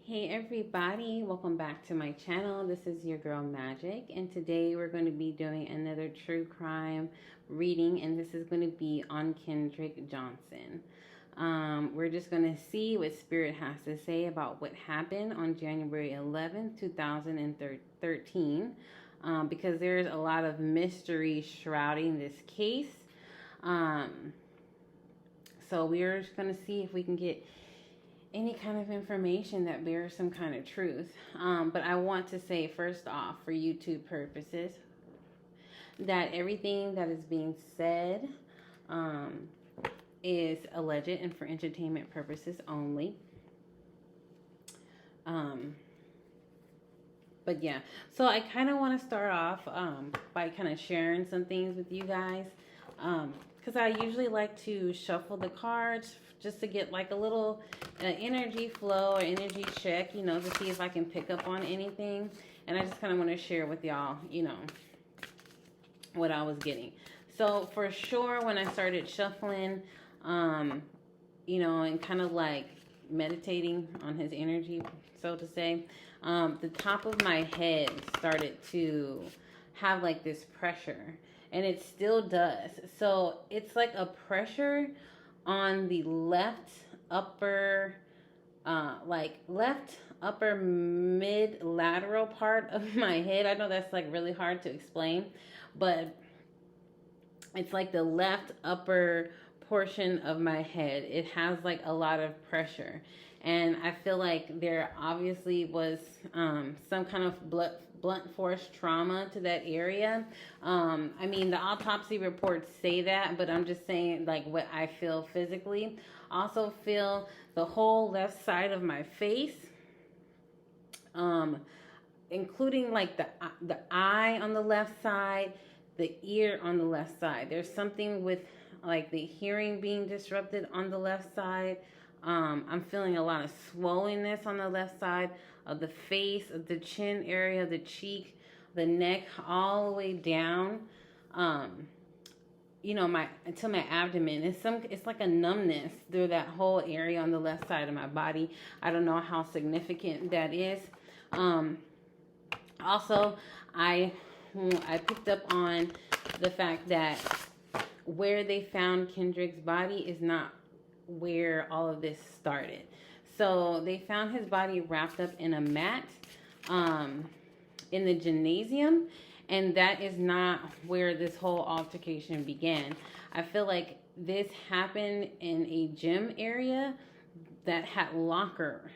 Hey everybody, welcome back to my channel. This is your girl Magic, and today we're going to be doing another true crime reading, and this is going to be on Kendrick Johnson. We're just going to see what Spirit has to say about what happened on January 11th, 2013, because there's a lot of mystery shrouding this case. So we're just going to see if we can get any kind of information that bears some kind of truth. But I want to say first off, for YouTube purposes, that everything that is being said is alleged and for entertainment purposes only. But yeah, so I kind of want to start off by kind of sharing some things with you guys, because I usually like to shuffle the cards just to get like a little energy flow or energy check, to see if I can pick up on anything. And I just kind of want to share with y'all, what I was getting. So for sure, when I started shuffling, and kind of like meditating on his energy, so to say, the top of my head started to have like this pressure, and it still does. So it's like a pressure on the left upper mid lateral part of my head. I know that's like really hard to explain, but it's like the left upper portion of my head. It has like a lot of pressure, and I feel like there obviously was some kind of blunt force trauma to that area. I mean, the autopsy reports say that, but I'm just saying like what I feel physically. Also feel the whole left side of my face, including like the eye on the left side, the ear on the left side. There's something with like the hearing being disrupted on the left side. I'm feeling a lot of swollenness on the left side of the face, of the chin area, the cheek, the neck, all the way down, to my abdomen. It's like a numbness through that whole area on the left side of my body. I don't know how significant that is. Also, I picked up on the fact that where they found Kendrick's body is not where all of this started. So they found his body wrapped up in a mat in the gymnasium, and that is not where this whole altercation began. I feel like this happened in a gym area that had lockers.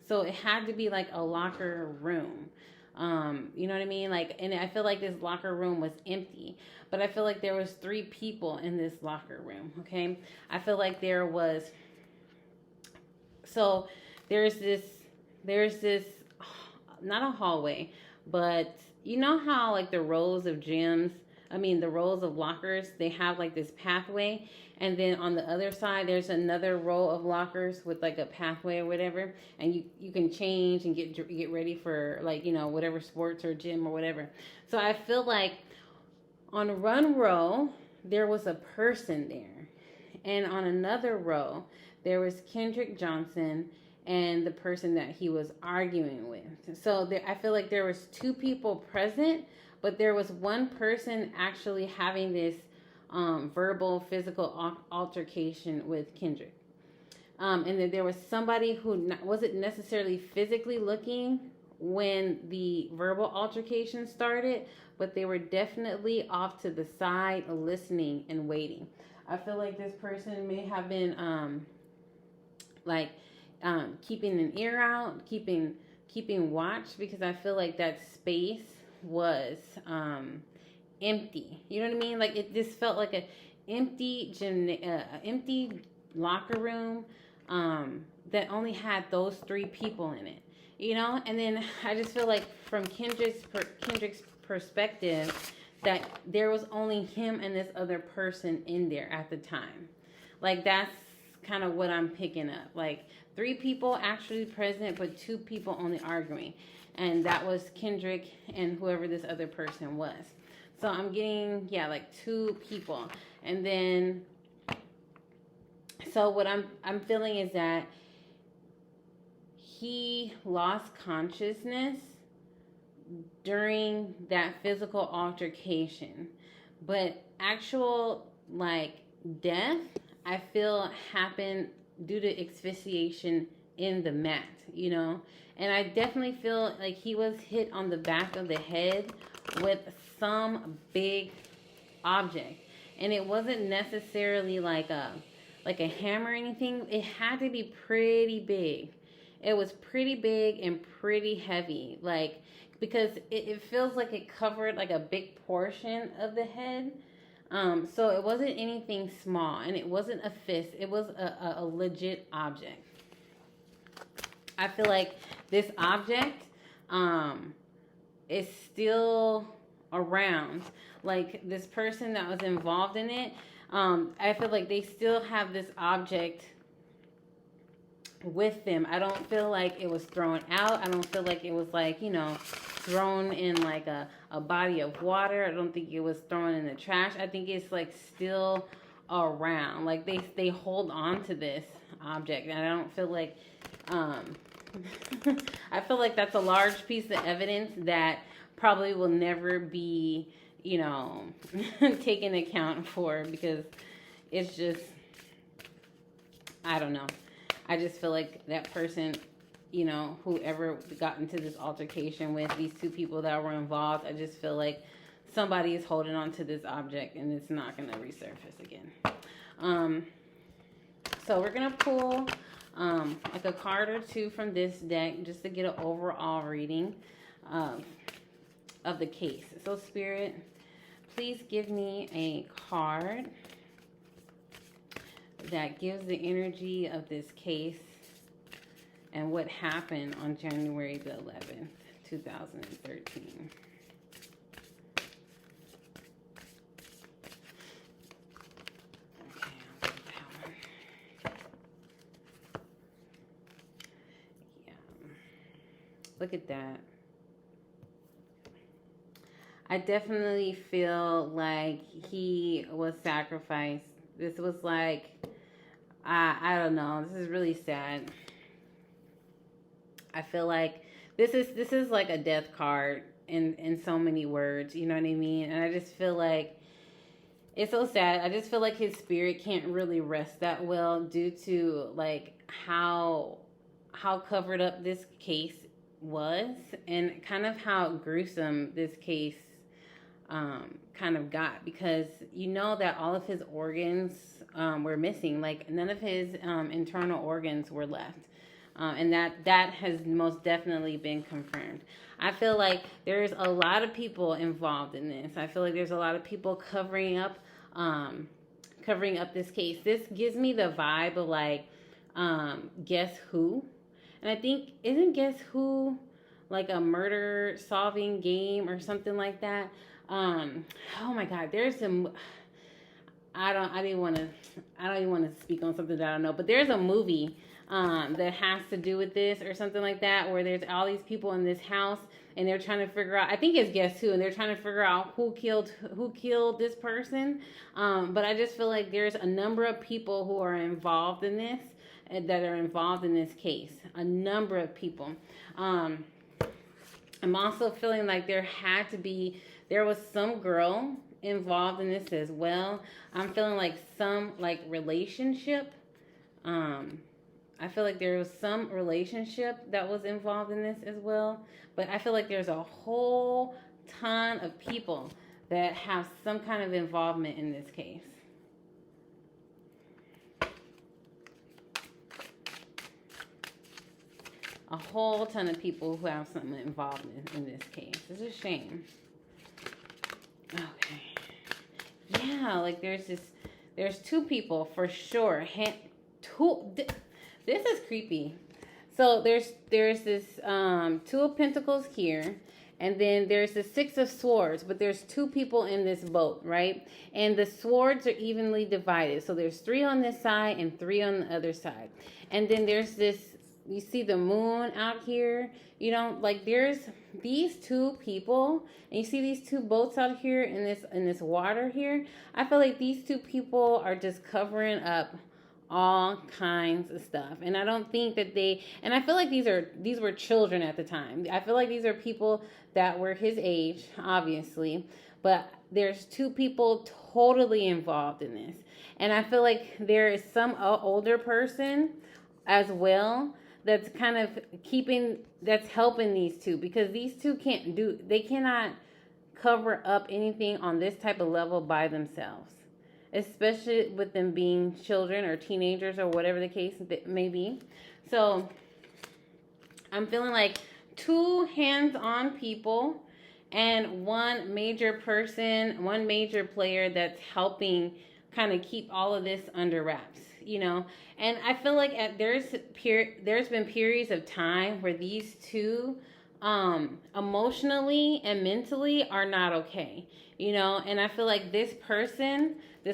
So it had to be like a locker room. You know what I mean? Like, and I feel like this locker room was empty, but I feel like there was 3 people in this locker room. Okay. I feel like there was, so there's this, not a hallway, but you know how like the rows of the rows of lockers, they have like this pathway, and then on the other side there's another row of lockers with like a pathway or whatever, and you can change and get ready for like whatever sports or gym or whatever. So I feel like on one row there was a person there, and on another row there was Kendrick Johnson and the person that he was arguing with. So I feel like there was 2 people present, but there was one person actually having this verbal, physical altercation with Kendrick. And then there was somebody who wasn't necessarily physically looking when the verbal altercation started, but they were definitely off to the side listening and waiting. I feel like this person may have been keeping an ear out, keeping watch, because I feel like that space was empty. You know what I mean? Like it just felt like an empty empty locker room that only had those 3 people in it. And then I just feel like from Kendrick's perspective that there was only him and this other person in there at the time. Like that's kind of what I'm picking up. Like 3 people actually present, but 2 people only arguing. And that was Kendrick and whoever this other person was. So I'm getting, like 2 people. And then, so what I'm feeling is that he lost consciousness during that physical altercation. But actual, like, death, I feel happened due to asphyxiation in the mat, you know? And I definitely feel like he was hit on the back of the head with some big object. And it wasn't necessarily like a hammer or anything. It had to be pretty big. It was pretty big and pretty heavy. Like, because it feels like it covered like a big portion of the head. So it wasn't anything small, and it wasn't a fist. It was a legit object. I feel like this object is still around. Like, this person that was involved in it, I feel like they still have this object with them. I don't feel like it was thrown out. I don't feel like it was, like, you know, thrown in like a body of water. I don't think it was thrown in the trash. I think it's like still around. Like, they hold on to this object, and I don't feel like I feel like that's a large piece of evidence that probably will never be, you know, taken account for, because it's just, I don't know. I just feel like that person, you know, whoever got into this altercation with these two people that were involved, I just feel like somebody is holding on to this object and it's not going to resurface again. So we're going to pull like a card or two from this deck just to get an overall reading of the case. So Spirit, please give me a card that gives the energy of this case and what happened on January the 11th, 2013. Okay, I'll do that one. Yeah. Look at that. I definitely feel like he was sacrificed. This was like, I don't know. This is really sad. I feel like this is like a death card in so many words. You know what I mean? And I just feel like it's so sad. I just feel like his spirit can't really rest that well due to like how covered up this case was, and kind of how gruesome this case kind of got, because you know that all of his organs were missing. Like, none of his internal organs were left. And that has most definitely been confirmed. I feel like there's a lot of people involved in this. I feel like there's a lot of people covering up this case. This gives me the vibe of like, Guess Who? And I think, isn't Guess Who like a murder solving game or something like that? Oh my God, there's some. I don't even want to speak on something that I don't know, but there's a movie that has to do with this or something like that, where there's all these people in this house and they're trying to figure out, I think it's Guess Who, and they're trying to figure out who killed this person. But I just feel like there's a number of people who are involved in this, that are involved in this case. A number of people. I'm also feeling like there was some girl involved in this as well. I'm feeling like some like relationship. I feel like there was some relationship that was involved in this as well. But I feel like there's a whole ton of people that have some kind of involvement in this case. A whole ton of people who have something involved in this case. It's a shame. Okay. Yeah, like there's two people for sure. This is creepy. So there's this Two of Pentacles here, and then there's the Six of Swords, but there's two people in this boat, right? And the swords are evenly divided. So there's 3 on this side and 3 on the other side. And then there's this, you see the moon out here, you know, like there's these two people, and you see these two boats out here in this water here. I feel like these two people are just covering up all kinds of stuff. And I don't think that and I feel like these were children at the time. I feel like these are people that were his age, obviously, but there's two people totally involved in this. And I feel like there is some older person as well that's kind of that's helping these two, because these two they cannot cover up anything on this type of level by themselves, especially with them being children or teenagers or whatever the case may be. So I'm feeling like two hands-on people and one major person, one major player that's helping kind of keep all of this under wraps, you know. And I feel like there's been periods of time where these two emotionally and mentally are not okay, you know. And I feel like this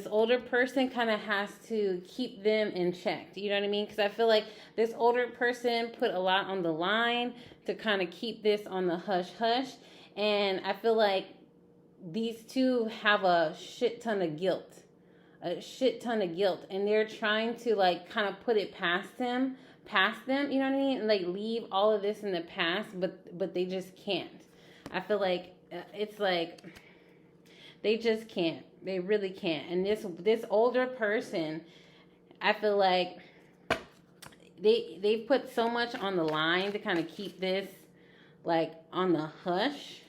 older person kind of has to keep them in check, you know what I mean? Because I feel like this older person put a lot on the line to kind of keep this on the hush hush. And I feel like these two have a shit ton of guilt, and they're trying to like kind of put it past them, you know what I mean? And like leave all of this in the past, but they just can't. I feel like it's like they just can't. They really can't. And this older person, I feel like they put so much on the line to kind of keep this like on the hush,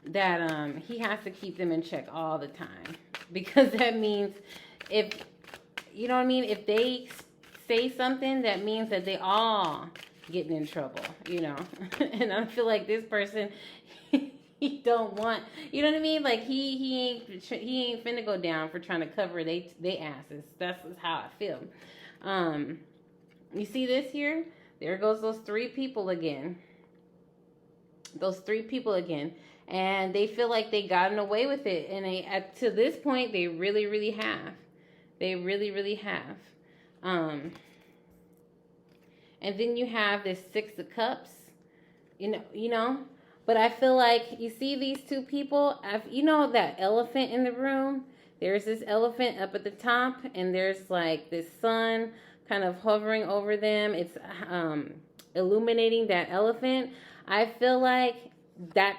that he has to keep them in check all the time, because that means if you know what I mean, if they say something, that means that they all getting in trouble, you know. And I feel like this person, he don't want, you know what I mean, like he ain't finna go down for trying to cover they asses. That's how I feel. You see this here? There goes those three people again. And they feel like they gotten away with it. And to this point, they really, really have. They really, really have. And then you have this Six of Cups, you know. But I feel like, you see these two people, you know that elephant in the room? There's this elephant up at the top, and there's like this sun kind of hovering over them. It's illuminating that elephant. I feel like that's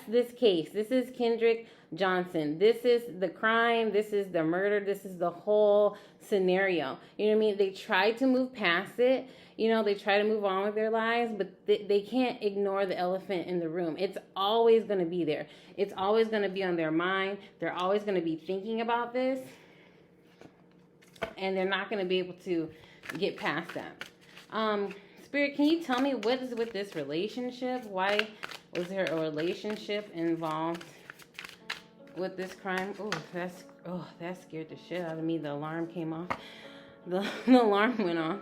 this case. This is Kendrick Johnson. This is the crime. This is the murder. This is the whole scenario. You know what I mean? They try to move past it. You know, they try to move on with their lives, but they can't ignore the elephant in the room. It's always going to be there. It's always going to be on their mind. They're always going to be thinking about this, and they're not going to be able to get past that. Spirit, can you tell me what is with this relationship? Why was there a relationship involved with this crime? That scared the shit out of me. The alarm came off. The alarm went off.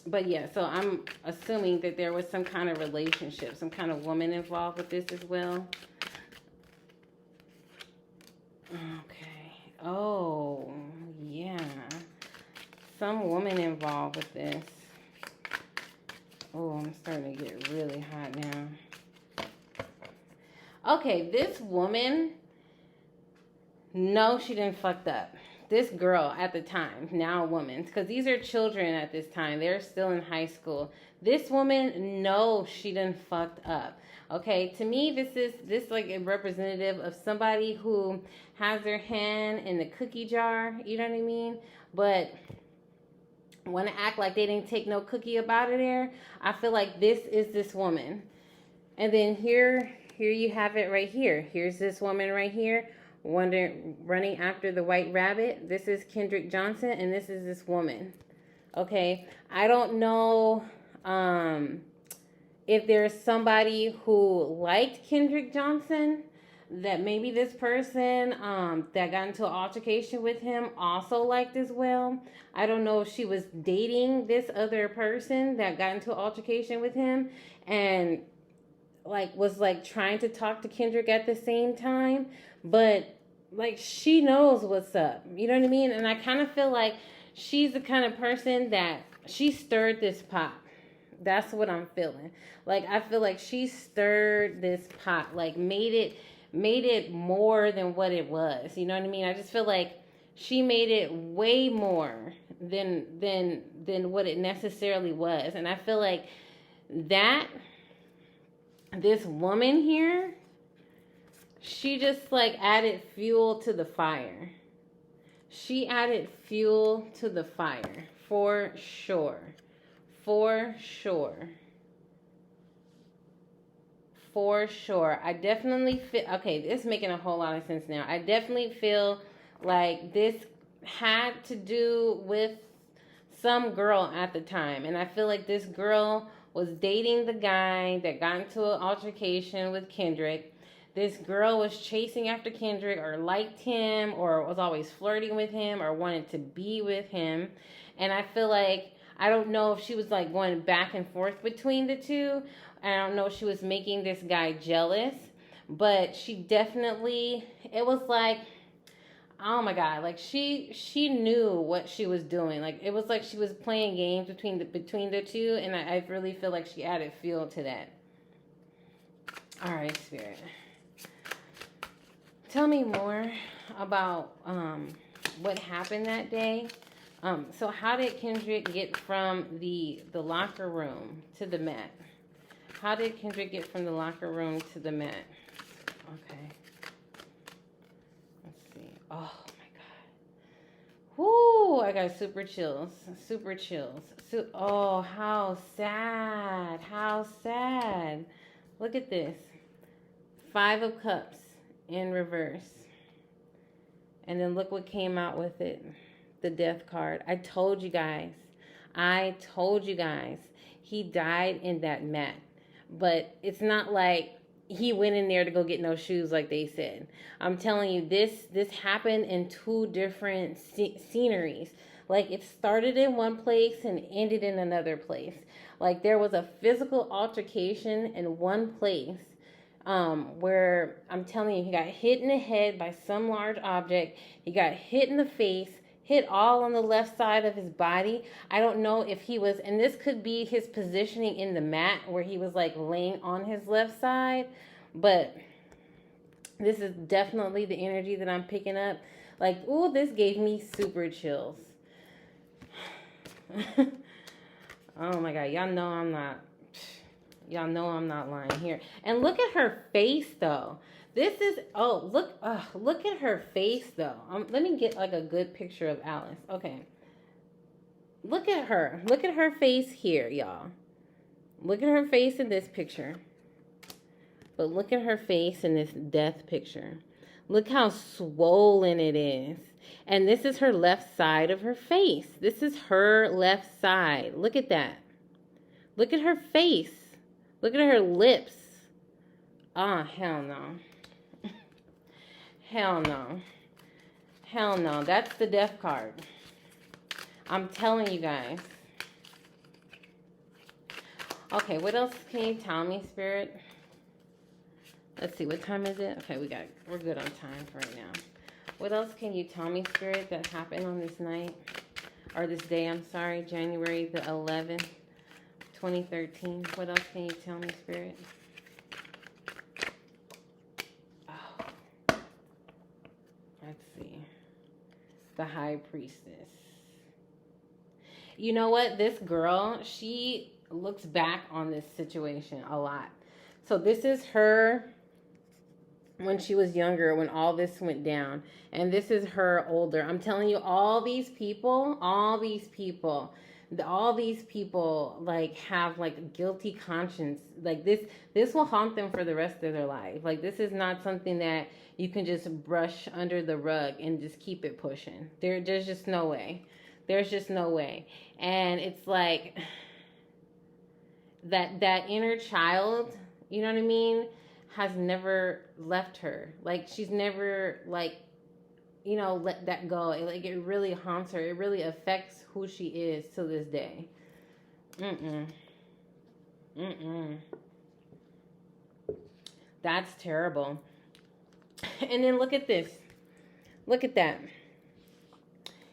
But yeah, so I'm assuming that there was some kind of relationship, some kind of woman involved with this as well. Okay. Oh, yeah. Some woman involved with this. Oh, I'm starting to get really hot now. Okay, this woman, no, she didn't fuck up. This girl at the time, now a woman, because these are children at this time. They're still in high school. This woman, no, she didn't fucked up. Okay, to me, this is like a representative of somebody who has their hand in the cookie jar, you know what I mean? But want to act like they didn't take no cookie up out of there. I feel like this is this woman. And then here you have it right here. Here's this woman right here, running after the white rabbit. This is Kendrick Johnson, and this is this woman. Okay, I don't know if there's somebody who liked Kendrick Johnson, that maybe this person that got into an altercation with him also liked as well. I don't know if she was dating this other person that got into an altercation with him and was trying to talk to Kendrick at the same time, but she knows what's up, you know what I mean? And I kind of feel like she's the kind of person that she stirred this pot. That's what I'm feeling. I feel like she stirred this pot, made it more than what it was, you know what I mean? I just feel like She made it way more than what it necessarily was. And I feel like that this woman here, she just like added fuel to the fire. She added fuel to the fire for sure. For sure. For sure. I definitely feel, okay, this is making a whole lot of sense now. I definitely feel like this had to do with some girl at the time. And I feel like this girl was dating the guy that got into an altercation with Kendrick. This girl was chasing after Kendrick or liked him or was always flirting with him or wanted to be with him. And I feel like, I don't know if she was like going back and forth between the two. I don't know if she was making this guy jealous. But she definitely, it was like, oh my God, like she knew what she was doing. Like it was like she was playing games between the two, and I really feel like she added fuel to that. All right, Spirit. Tell me more about what happened that day. So how did Kendrick get from the locker room to the mat? How did Kendrick get from the locker room to the mat? Okay. Oh my God. Whoo, I got super chills. Super chills. Oh, how sad. How sad. Look at this. 5 of Cups in reverse. And then look what came out with it. The Death card. I told you guys. He died in that mat. But it's not like he went in there to go get no shoes like they said. I'm telling you, this happened in 2 different sceneries. Like it started in one place and ended in another place. Like there was a physical altercation in one place where I'm telling you, he got hit in the head by some large object. He got hit in the face, hit all on the left side of his body. I don't know if he was, and this could be his positioning in the mat where he was like laying on his left side, but this is definitely the energy that I'm picking up. Like, ooh, this gave me super chills. Oh my God, y'all know I'm not lying here. And look at her face though. This is, oh, look at her face though. Let me get like a good picture of Alice. Okay. Look at her. Look at her face here, y'all. Look at her face in this picture. But look at her face in this death picture. Look how swollen it is. And this is her left side of her face. This is her left side. Look at that. Look at her face. Look at her lips. Ah, hell no. Hell no. Hell no. That's the Death card. I'm telling you guys. Okay, what else can you tell me, Spirit? Let's see, what time is it? Okay, we're good on time for right now. What else can you tell me, Spirit, that happened on this night? Or this day, I'm sorry, January the 11th, 2013. What else can you tell me, Spirit? Oh. Let's see. The High Priestess. You know what? This girl, she looks back on this situation a lot. So this is her when she was younger, when all this went down. And this is her older. I'm telling you, all these people like have like guilty conscience. Like this will haunt them for the rest of their life. Like this is not something that you can just brush under the rug and just keep it pushing. There's just no way. There's just no way. And it's like that inner child, you know what I mean, has never left her. Like she's never like, you know, let that go. It really haunts her. It really affects who she is to this day. That's terrible. And then look at this. Look at that.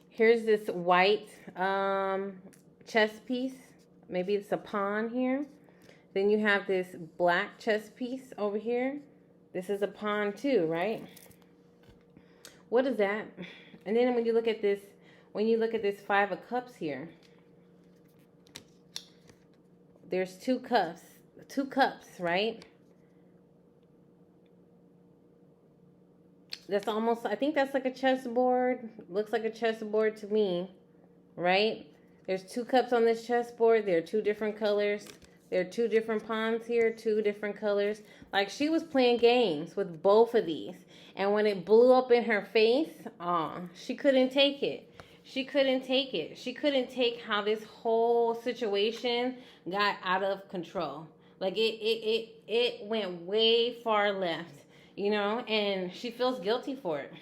Here's this white chess piece. Maybe it's a pawn here. Then you have this black chess piece over here. This is a pawn too, right? What is that? And then when you look at this, Five of Cups here, there's two cups, right? That's almost, I think that's like a chessboard. Looks like a chessboard to me, right? There's two cups on this chessboard. They're two different colors. There are two different pawns here, two different colors. Like, she was playing games with both of these. And when it blew up in her face, she couldn't take it. She couldn't take it. She couldn't take how this whole situation got out of control. Like, it went way far left, you know, and she feels guilty for it.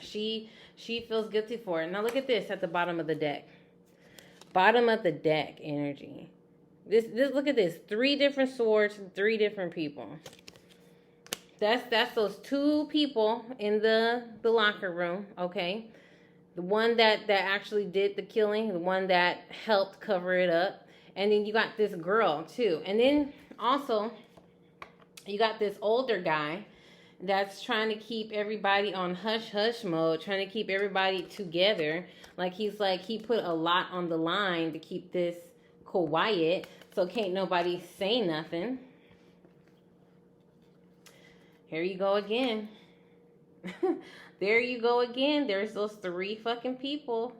She feels guilty for it. Now look at this at the bottom of the deck. Bottom of the deck energy. This look at this. 3 different swords, 3 different people. That's those 2 people in the locker room, okay? The one that actually did the killing, the one that helped cover it up. And then you got this girl too. And then also you got this older guy that's trying to keep everybody on hush-hush mode, trying to keep everybody together. He put a lot on the line to keep this quiet, so can't nobody say nothing. Here you go again. There you go again. There's those 3 fucking people.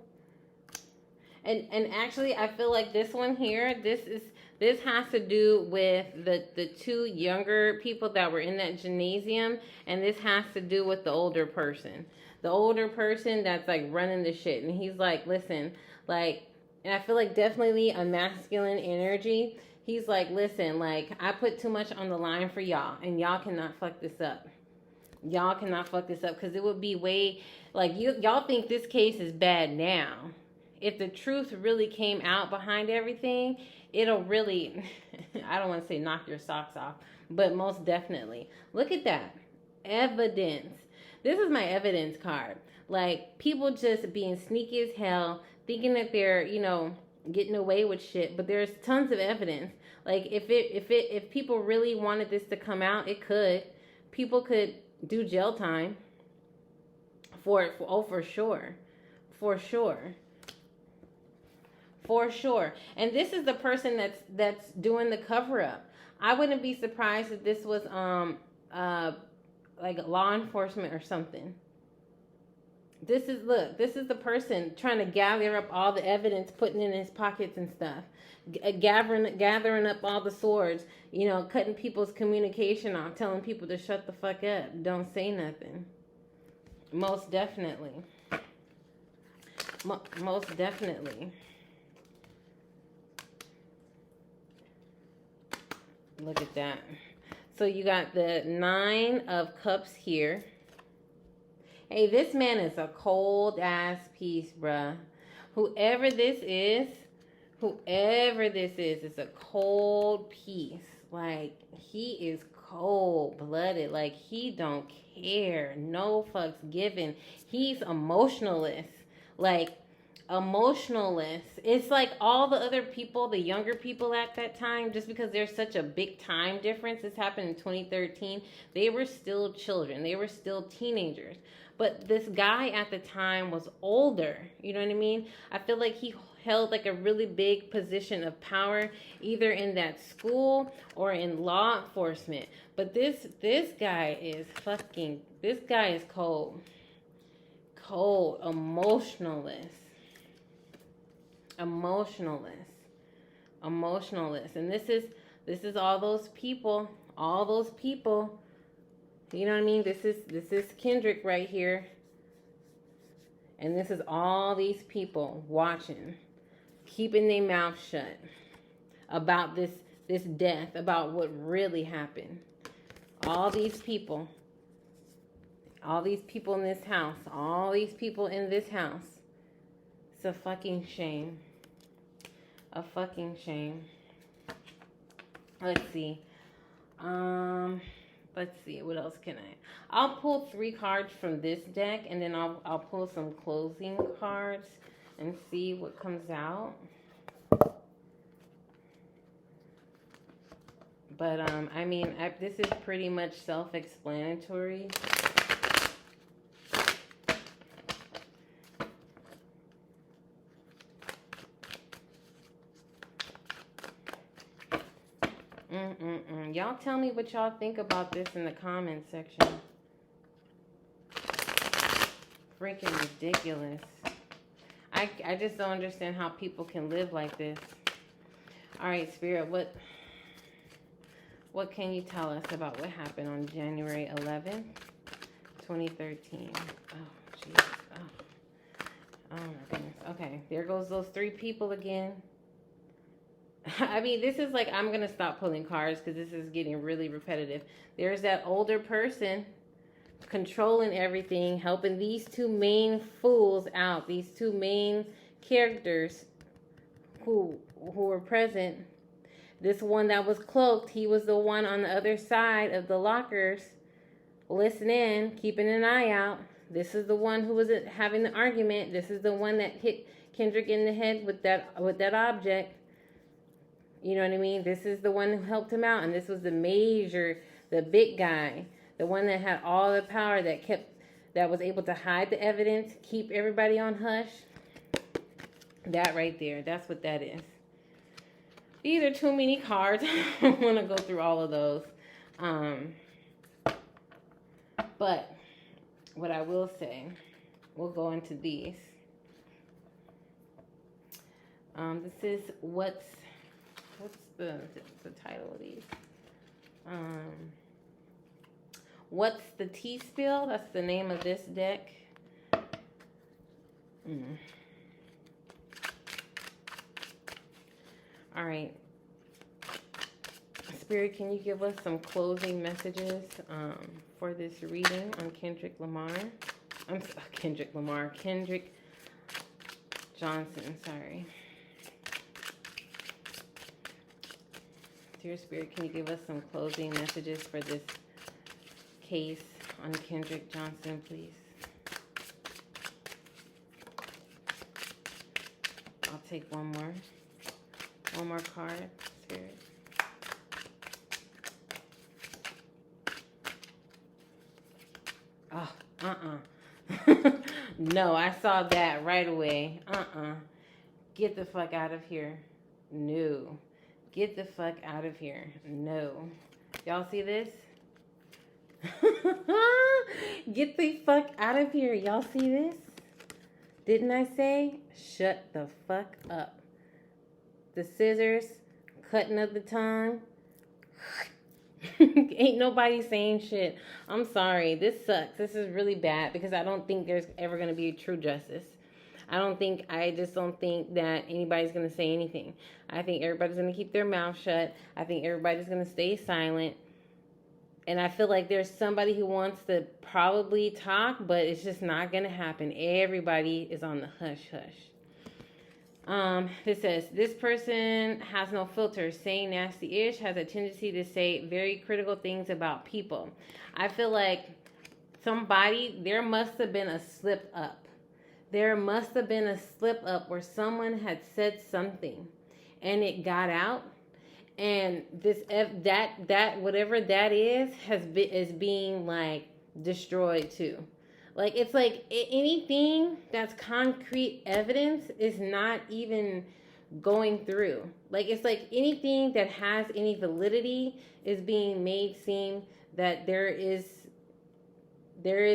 And actually, I feel like this one here, this has to do with the 2 younger people that were in that gymnasium, and this has to do with the older person. The older person that's like running the shit, and he's like, listen, like, and I feel like definitely a masculine energy. He's like, listen, like, I put too much on the line for y'all, and y'all cannot fuck this up. Y'all cannot fuck this up, because it would be way, like, y'all think this case is bad now. If the truth really came out behind everything, it'll really, I don't want to say knock your socks off, but most definitely. Look at that. Evidence. This is my evidence card. Like, people just being sneaky as hell, thinking that they're, you know, getting away with shit, but there's tons of evidence. Like, if people really wanted this to come out, it could. People could do jail time for it. For sure. For sure. For sure. And this is the person that's doing the cover up. I wouldn't be surprised if this was like law enforcement or something. This is the person trying to gather up all the evidence, putting it in his pockets and stuff. Gathering up all the swords, you know, cutting people's communication off, telling people to shut the fuck up. Don't say nothing. Most definitely. Most definitely. Look at that. So you got the 9 of Cups here. Hey, this man is a cold ass piece, bruh. Whoever this is a cold piece. Like, he is cold-blooded. Like, he don't care. No fucks given. He's emotionless. Like, emotionless. It's like all the other people, the younger people at that time, just because there's such a big time difference. This happened in 2013. They were still children. They were still teenagers. But this guy at the time was older. You know what I mean? I feel like he held like a really big position of power, either in that school or in law enforcement. But this guy is cold. Cold, emotionless. And this is all those people. You know what I mean? This is Kendrick right here. And this is all these people watching, keeping their mouth shut about this death, about what really happened. All these people in this house, It's a fucking shame. A fucking shame. Let's see. Let's see, what else can I? I'll pull 3 cards from this deck, and then I'll pull some closing cards and see what comes out. But I mean, this is pretty much self-explanatory. Y'all tell me what y'all think about this in the comments section. Freaking ridiculous. I just don't understand how people can live like this. All right, Spirit, what can you tell us about what happened on January 11th, 2013? Oh, jeez. Oh my goodness. Okay, there goes those 3 people again. I mean, this is like, I'm going to stop pulling cards because this is getting really repetitive. There's that older person controlling everything, helping these 2 main fools out, these 2 main characters who were present. This one that was cloaked, he was the one on the other side of the lockers, listening, keeping an eye out. This is the one who was having the argument. This is the one that hit Kendrick in the head with that object. You know what I mean? This is the one who helped him out, and this was the big guy, the one that had all the power, that was able to hide the evidence, keep everybody on hush. That right there, that's what that is. These are too many cards. I don't want to go through all of those. But what I will say, we'll go into these. This is what's the title of these? What's the Tea Spill? That's the name of this deck. All right. Spirit, can you give us some closing messages for this reading on Kendrick Johnson, sorry. Dear Spirit, can you give us some closing messages for this case on Kendrick Johnson, please? I'll take one more card, Spirit. Oh, No, I saw that right away. Get the fuck out of here. No. Get the fuck out of here. No. Y'all see this? Get the fuck out of here. Y'all see this? Didn't I say? Shut the fuck up. The scissors, cutting of the tongue. Ain't nobody saying shit. I'm sorry. This sucks. This is really bad because I don't think there's ever going to be a true justice. I just don't think that anybody's going to say anything. I think everybody's going to keep their mouth shut. I think everybody's going to stay silent. And I feel like there's somebody who wants to probably talk, but it's just not going to happen. Everybody is on the hush hush. This says, this person has no filter, saying nasty-ish, has a tendency to say very critical things about people. I feel like there must have been a slip up. There must have been a slip up where someone had said something and it got out. And that whatever that is being like destroyed too. Like, it's like anything that's concrete evidence is not even going through. Like, it's like anything that has any validity is being made seem that there is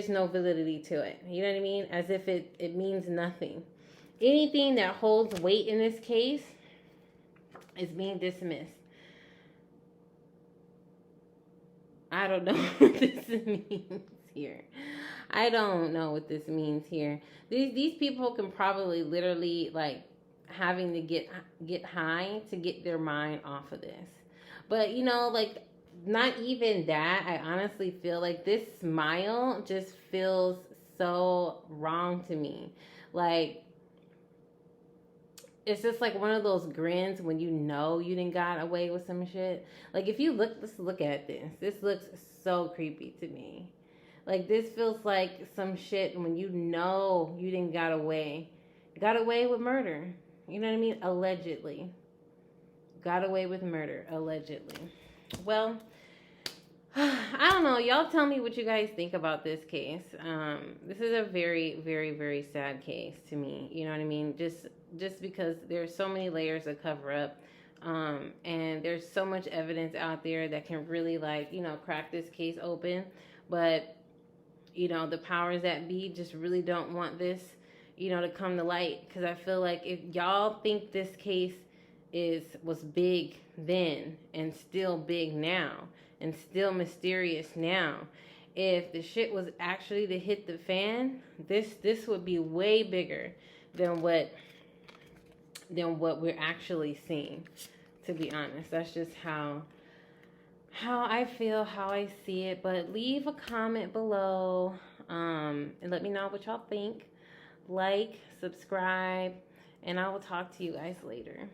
no validity to it. You know what I mean? As if it means nothing. Anything that holds weight in this case is being dismissed. I don't know what this means here. I don't know what this means here. These people can probably literally like having to get high to get their mind off of this. But like not even that. I honestly feel like this smile just feels so wrong to me. Like it's just like one of those grins when you didn't got away with some shit. Like if you let's look at this. This looks so creepy to me. Like, this feels like some shit when you didn't got away with murder. You know what I mean? Allegedly. Got away with murder, allegedly. Well, I don't know. Y'all tell me what you guys think about this case. This is a very, very, very sad case to me. You know what I mean? Just because there's so many layers of cover up. And and there's so much evidence out there that can really, like, you know, crack this case open. But, you know, the powers that be just really don't want this, you know, to come to light. Because I feel like if y'all think this case was big then and still big now and still mysterious now, if the shit was actually to hit the fan, this would be way bigger than what we're actually seeing. To be honest, that's just how I feel, how I see it. But leave a comment below, and let me know what y'all think. Like, subscribe, and I will talk to you guys later.